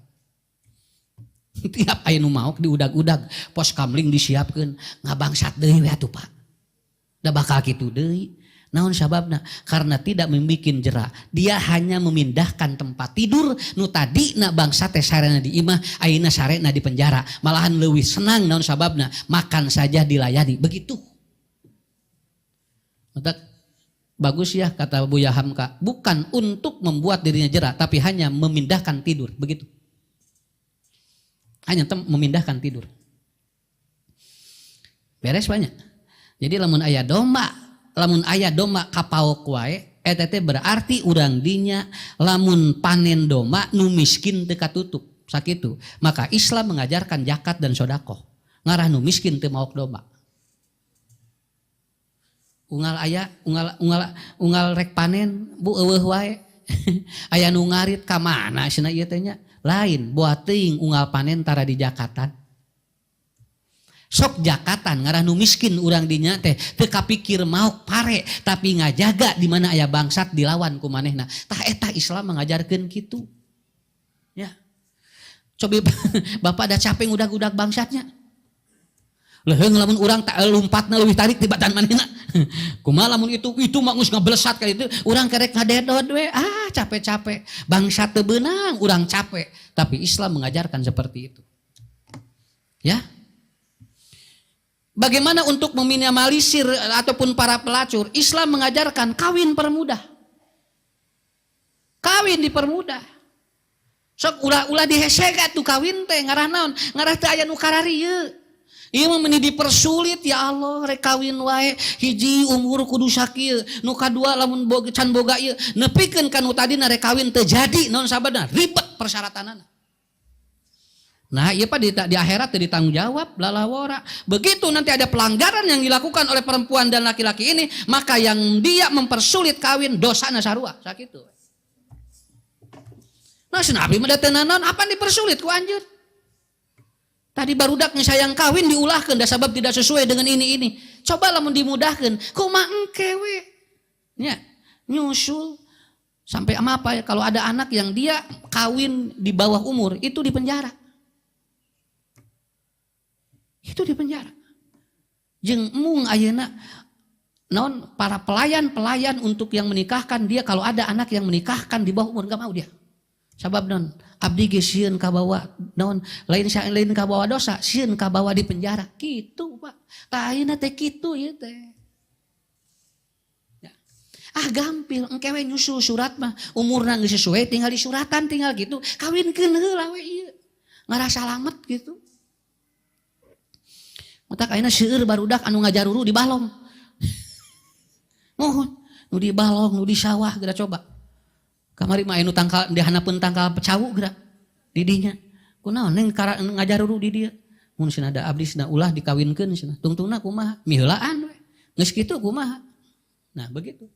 Tiap aya nu maok diudag-udag, pos kamling disiapkeun, ngabangsat deui we atuh Pak. Da bakal kitu deui. Naon sababna? Karena tidak membikin jera. Dia hanya memindahkan tempat tidur nu tadina bangsat teh sarena di imah, ayeuna sarena di penjara. Malahan leuwih senang naon sababna? Makan saja dilayani. Begitu. Bagus ya kata Buya Hamka, bukan untuk membuat dirinya jera, tapi hanya memindahkan tidur, begitu. Hanya memindahkan tidur. Beres banyak. Jadi lamun aya domba kapaok wae, eta teh berarti urang dinya lamun panen domba nu miskin teu katutup, sakitu. Maka Islam mengajarkan zakat dan sedekah. Ngarah nu miskin teu maok domba. Unggal aya unggal rek panen bu eueuh wae. Aya nu ngarit ka mana cenah ieu teh nya? Lain buat teuing unggal panen tara di jakatan. Sok jakatan ngarah nu miskin urang dinya teh teu kapikir maok pare tapi ngajaga di mana aya bangsat dilawan ku manehna. Tah eta Islam mengajarkeun kitu. Ya. Coba Bapak da capek udag-udag bangsatnya. Leuheung lamun urang tak lompatna leuwih tarik di batan manehna. Kumaha lamun itu mah geus ngablesat ka itu urang kerek ngadedot we. Capek-capek. Bangsat teu beunang, urang capek. Tapi Islam mengajarkan seperti itu. Ya. Bagaimana untuk meminimalisir ataupun para pelacur? Islam mengajarkan kawin permudah. Kawin dipermudah. Sok ulah dihesega tuh kawin teh ngarah naon? Ngarah teu aya nu kararieu. Ieu mah meuni dipersulit ya Allah rek kawin wae hiji umur kudu sakieu nu kadua lamun can boga ieu nepikeun ka nu tadina rek kawin teu jadi naon sabadna ribet persyaratanana. Nah ieu pak di akhirat teu ditanggung jawab lalawora. Begitu nanti ada pelanggaran yang dilakukan oleh perempuan dan laki-laki ini, maka yang dia mempersulit kawin dosana sarua sakitu. Nah senapi mah teu naon apa dipersulit ku anjeun. Tadi barudak sayang kawin diulahkan dah sebab tidak sesuai dengan ini. Coba lamun dimudahkan, kumaha engke we. Ya, nyusul sampai apa ya kalau ada anak yang dia kawin di bawah umur itu di penjara. Itu di penjara. Jeung mung ayeuna naon para pelayan untuk yang menikahkan dia kalau ada anak yang menikahkan di bawah umur enggak mau dia. Sabab non abdi ge sieun kabawa naon lain kabawa dosa sieun kabawa di penjara kitu Pak. Tah ayeuna teh kitu ieu teh. Ya. Gampil engke we nyusul surat mah umurna geus sesuai tinggal di suratan tinggal gitu kawinkeun heula we ieu. Ngarah salamet gitu. Matak ayeuna seueur barudak anu ngajaruru di balong. Mohon nu di balong nu di sawah geura coba. Kamari mah anu tangkal dihanapeun tangkal pecawu geura di dinya. Kunaon neng ngajaruru di dieu. Mun cenah da abdi cenah ulah dikawinkeun cenah. Tungtungna kumaha? Miheulaan we. Geus kitu kumaha? Nah, begitu.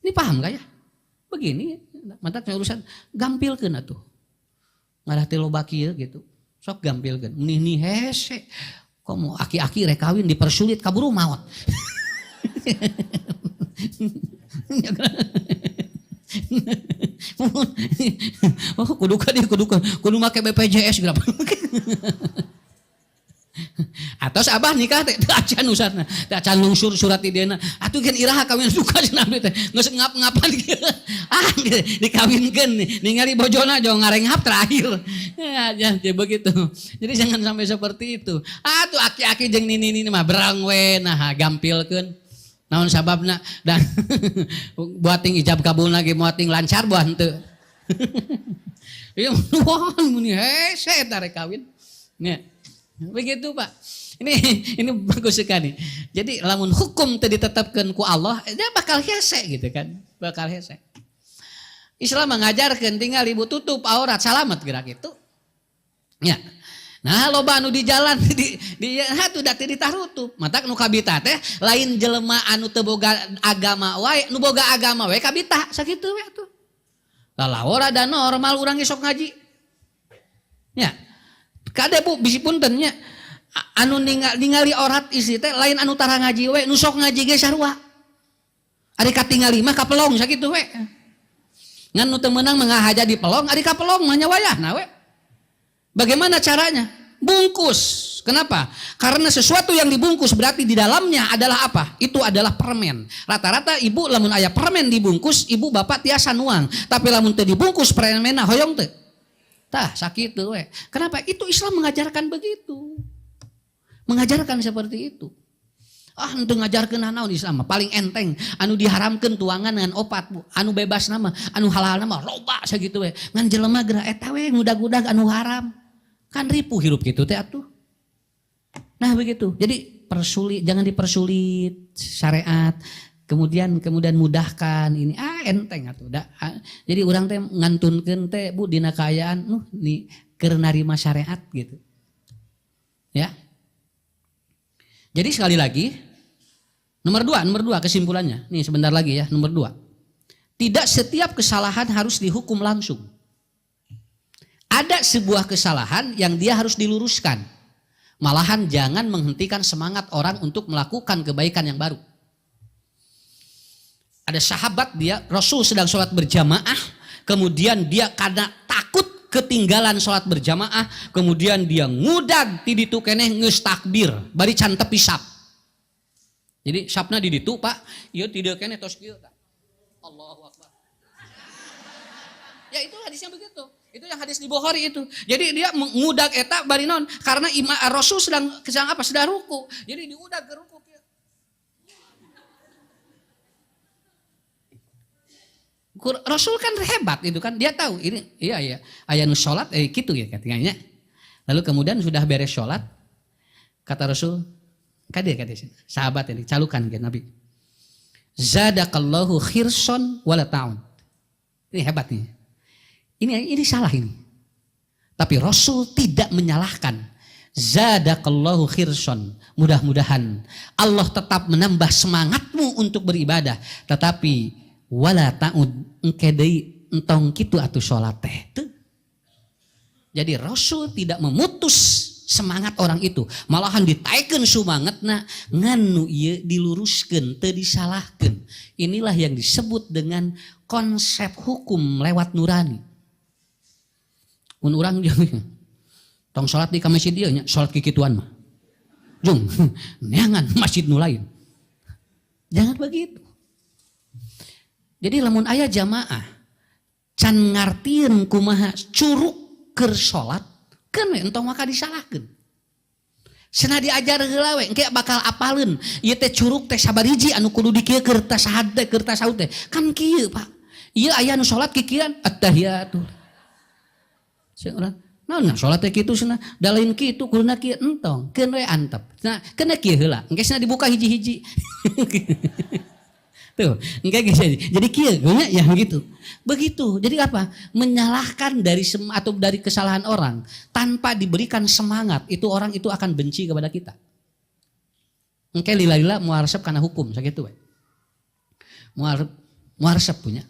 Ini paham gak ya? Begini, matak urusan gampilkeun atuh. Ngarah teh loba kieu gitu. Sok gampilkeun. Nih hese. Komo aki-aki rek kawin dipersulit kaburu maot. Oh kudu make BPJS berapa? Atos abah nikah teh acan usahana, teh acan lungsur surat di dieu. Atuh geun iraha kawin suka cenah abdi teh. Geus ngap-ngapan dikawinkeun ningali bojona jong ngarenghap terakhir. Ya begitu. Jadi jangan sampai seperti itu. Atuh aki-aki jeung nini mah berang we nah gampilkeun. Naon sababna dan buat ting ijab kabul lagi mau ting lancar buat henteu. Ieu nuhun muni hese tarek kawin. Nya. Begitu Pak. Ini bagus sekali. Jadi lamun hukum teu ditetapkeun ku Allah, dia bakal hese gitu kan. Bakal hese. Islam mengajarkeun tinggal ibu tutup aurat salamet gerak itu. Ya. Nah loba anu di jalan di hatu dati ditarutup. Matak nu kabita teh lain jelema anu teu boga agama wae, nu boga agama wae kabita sakitu we atuh. Lalawora da normal urang sok ngaji. Ya. Kade Bu bisi punten nya anu ningali aurat isi teh lain anu tara ngaji we, nu sok ngaji ge sarua. Ari katingali mah kapelong sakitu we. Ngan nu teu meunang mengahaja di pelong, ari kapelong mah nya wayahna we. Bagaimana caranya? Bungkus. Kenapa? Karena sesuatu yang dibungkus berarti di dalamnya adalah apa? Itu adalah permen. Rata-rata ibu lamun aya permen dibungkus, ibu bapak tiasa nuang. Tapi lamun teu dibungkus permenna hoyong teu. Tah sakitu we. Kenapa? Itu Islam mengajarkan begitu. Mengajarkan seperti itu. Henteu ngajarkeun naon Islam paling enteng anu diharamkeun tuangan dengan opat Bu. Anu bebas nama, anu halal nama loba sakitu we. Ngan jelema geura eta we ngudag-udag anu haram. Kan ripuh hirup kitu teh atuh. Nah begitu. Jadi jangan dipersulit syariat. Kemudian mudahkan ini enteng atuh. Jadi urang teh ngantunkeun teh Bu dina kaayaan ni keur narima syariat gitu. Ya. Jadi sekali lagi Nomor dua kesimpulannya. Nih sebentar lagi ya, nomor 2. Tidak setiap kesalahan harus dihukum langsung. Ada sebuah kesalahan yang dia harus diluruskan. Malahan jangan menghentikan semangat orang untuk melakukan kebaikan yang baru. Ada sahabat Rasul sedang sholat berjamaah, kemudian dia karena takut ketinggalan sholat berjamaah, kemudian dia ngudag ti ditu keneh geus takbir, bari can tepi sap. Jadi sapna di ditu Pak, ieu tidak keneh tos kieu tah. Allahu Akbar. Ya itu hadisnya begitu. Itu yang hadis di Bukhari itu. Jadi dia ngudag eta bari naon? Karena Rasul sedang ruku. Jadi diudag ke ruku kieu. Rasul kan hebat itu kan, dia tahu ini iya aya nu salat kitu ya katanya. Lalu kemudian sudah beres salat kata Rasul Kade sahabat ini calukan ke Nabi. Zadakallahu khirson wala ta'un. Ini hebat nih. Ini salah ini. Tapi Rasul tidak menyalahkan. Zadakallahu khirson. Mudah-mudahan Allah tetap menambah semangatmu untuk beribadah. Tetapi wala ta'ud engke deui entong kitu atuh salat teh. Jadi Rasul tidak memutus semangat orang itu, malahan ditaikeun sumangetna nganu ieu diluruskeun teu disalahkeun. Inilah yang disebut dengan konsep hukum lewat nurani. Mun urang tong salat di ka masjid ieu nya, salat kikituan mah. Jung, neangan masjid nu lain. Jangan begitu. Jadi lamun aya jamaah can ngartieun kumaha curug keur salat kan entong maka disalahkeun. Cenah diajar heula we engke bakal apaleun ieu teh curug teh sabariji anu kudu dikieu keur tasahad teh keur tasawuf teh. Kan kieu Pak. Ieu aya nu salat kikieuan at-tahiyatu. Ceuk urang, naon salat teh kitu cenah, da lain kitu kuduna kieu entong, keun we antep. Nah, keuna kieu heula, engke cenah dibuka hiji-hiji. Tuh, engke jadi kieu nya yang gitu. Begitu. Jadi apa? Menyalahkan dari kesalahan orang tanpa diberikan semangat, itu orang itu akan benci kepada kita. Engke lila-lila moal resep kana hukum sakitu we. Moal resep punya.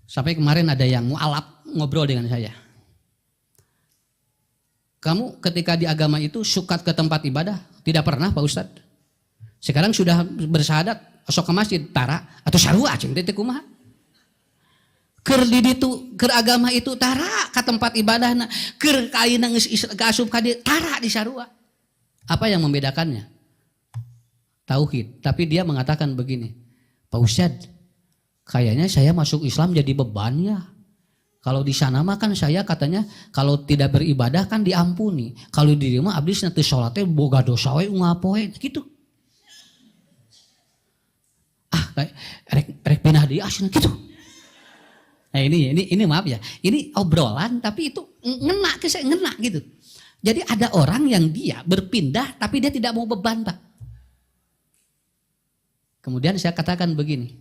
Sampai kemarin ada yang mualaf ngobrol dengan saya. Kamu ketika di agama itu sukat ke tempat ibadah? Tidak pernah Pak Ustadz. Sekarang sudah bersyahadat, sok ke masjid, tara atau sarua cing teh kumaha? Keur di ditu, keur agama itu tara ka tempat ibadahna, keur ka ayeuna geus asup ka dieu tara di sarua. Apa yang membedakannya? Tauhid. Tapi dia mengatakan begini, Pak Ustadz, kayaknya saya masuk Islam jadi beban ya. Kalau di sana mah kan saya katanya kalau tidak beribadah kan diampuni. Kalau di dieu mah abdi teu salat teh boga dosa we ngapoe gitu. Rek pindah di asna gitu. Nah ini maaf ya. Ini obrolan tapi itu ngena ke saya ngena gitu. Jadi ada orang yang dia berpindah tapi dia tidak mau beban Pak. Kemudian saya katakan begini.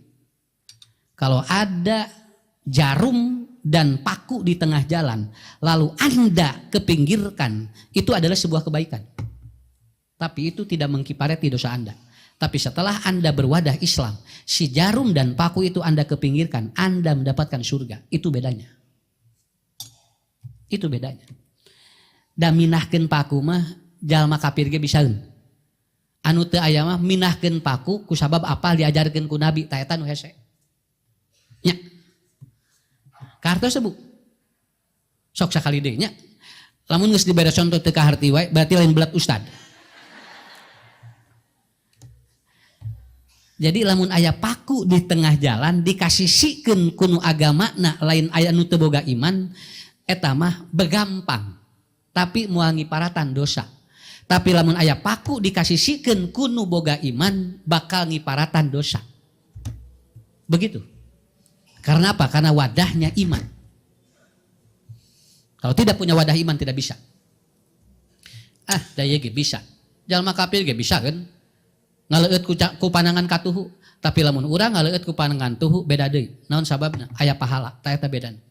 Kalau ada jarum dan paku di tengah jalan lalu Anda kepinggirkan, itu adalah sebuah kebaikan. Tapi itu tidak mengkipareti dosa Anda. Tapi setelah Anda berwadah Islam, si jarum dan paku itu Anda kepinggirkan, Anda mendapatkan surga. Itu bedanya. Itu bedanya. Da minahkeun paku mah jalma kafir ge bisaeun. Anu teu aya mah minahkeun paku kusabab apal diajarkeun ku Nabi ta eta nu hese. Nya. Kartos Bu. Sok sakali deui nya. Lamun geus dibere contoh teu kaharti wae berarti lain belat ustad. Jadi lamun aya paku di tengah jalan dikasisikeun kuno agamana lain aya nu teu boga iman eta mah begampang tapi moal ngiparatan dosa. Tapi lamun aya paku dikasihikeun kunu boga iman bakal ngiparatan dosa. Begitu. Karena apa? Karena wadahnya iman. Kalau tidak punya wadah iman tidak bisa. Daya ge bisa. Jalma kafir ge bisa kan? Ngaleueut ku panangan katuhu. Tapi lamun urang ngaleueut ku panangan tuhu beda deui. Naon sababna? Aya pahala, ta eta bedana.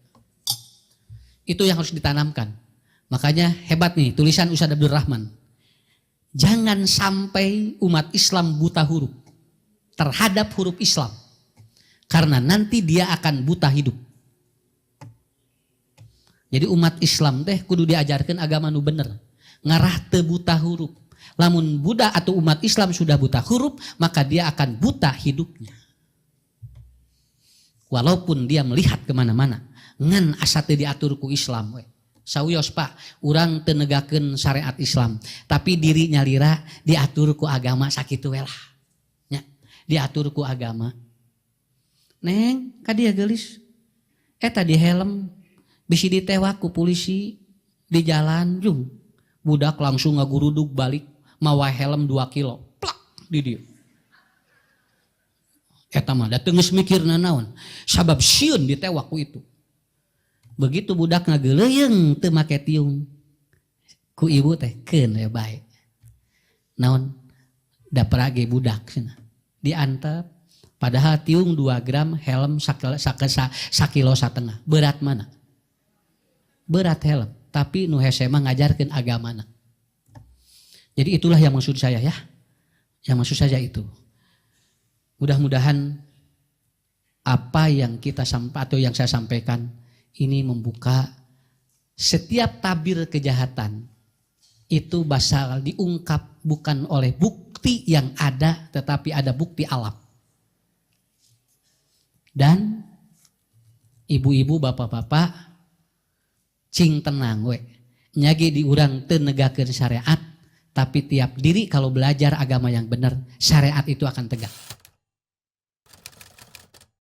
Itu yang harus ditanamkan. Makanya hebat nih tulisan Ustaz Abdul Rahman. Jangan sampai umat Islam buta huruf terhadap huruf Islam. Karena nanti dia akan buta hidup. Jadi umat Islam teh kudu diajarkan agama nu bener. Ngarah teu buta huruf. Lamun Buddha atau umat Islam sudah buta huruf, maka dia akan buta hidupnya. Walaupun dia melihat kemana-mana. Ngan asa teu diatur ku Islam we. Sauyos Pak, urang teu negakeun syariat Islam, tapi diri nyalira diatur ku agama sakitu we lah. Nya, diatur ku agama. Neng, ka dieu geulis. Eta di helm bisi ditewak ku polisi di jalan jung. Budak langsung ngagurudug balik mawa helm 2 kilo. Plak di dieu. Eta mah da teu geus mikirna naon. Sabab sieun ditewak ku itu. Begitu budak ngageleuyeng teu make tiung ku ibu teh keun we bae. Naon da perage budak cenah. Diantep padahal tiung 2 gram helm sakilo satengah. Berat mana? Berat helm, tapi nu hese mah ngajarkeun agamana. Jadi itulah yang maksud saya ya. Yang maksud saya itu. Mudah-mudahan apa yang kita atau yang saya sampaikan ini membuka setiap tabir kejahatan itu bakal diungkap bukan oleh bukti yang ada tetapi ada bukti alam. Dan ibu-ibu bapak-bapak cing tenang we. Nyage di urang teu negakeun syariat tapi tiap diri kalau belajar agama yang benar syariat itu akan tegak.